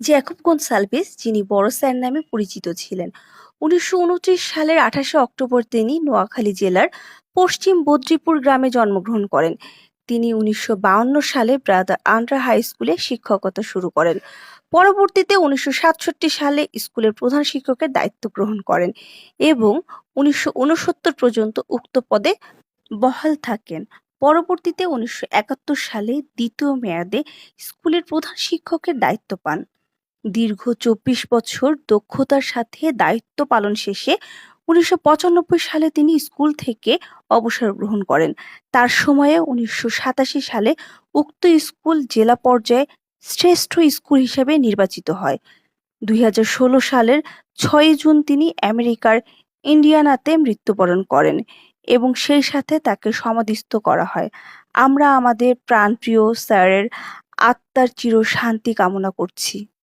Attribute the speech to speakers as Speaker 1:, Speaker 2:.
Speaker 1: Jacob Gonçalves, যিনি বড় sir নামে পরিচিত ছিলেন, ১৯২৯ সালের ২৮শে অক্টোবর তিনি নোয়াখালী জেলার পশ্চিম বদ্রীপুর গ্রামে জন্মগ্রহণ করেন। তিনি ১৯৫২ সালে ব্রাদার আন্ডার হাই স্কুলে শিক্ষকতা শুরু করেন। পরবর্তীতে ১৯৬৭ সালে স্কুলের প্রধান শিক্ষকের দায়িত্ব গ্রহণ করেন এবং ১৯৬৯ পর্যন্ত উক্ত পদে বহাল থাকেন। পরবর্তীতে ১৯৭১ সালে দ্বিতীয় মেয়াদে স্কুলের প্রধান শিক্ষকের দায়িত্ব পান। দীর্ঘ ২৪ বছর দক্ষতার সাথে দায়িত্ব পালন শেষে ১৯৯৫ সালে তিনি স্কুল থেকে অবসর গ্রহণ করেন। তার সময়ে ১৯৮৭ সালে উক্ত স্কুল জেলা পর্যায়ে শ্রেষ্ঠ স্কুল হিসেবে নির্বাচিত হয়। ২০১৬ সালের ৬ জুন তিনি আমেরিকার ইন্ডিয়ানাতে মৃত্যুবরণ করেন এবং সেই সাথে তাকে সমাধিস্থ করা হয়। আমরা আমাদের প্রাণপ্রিয় স্যারের আত্মার চির শান্তি কামনা করছি।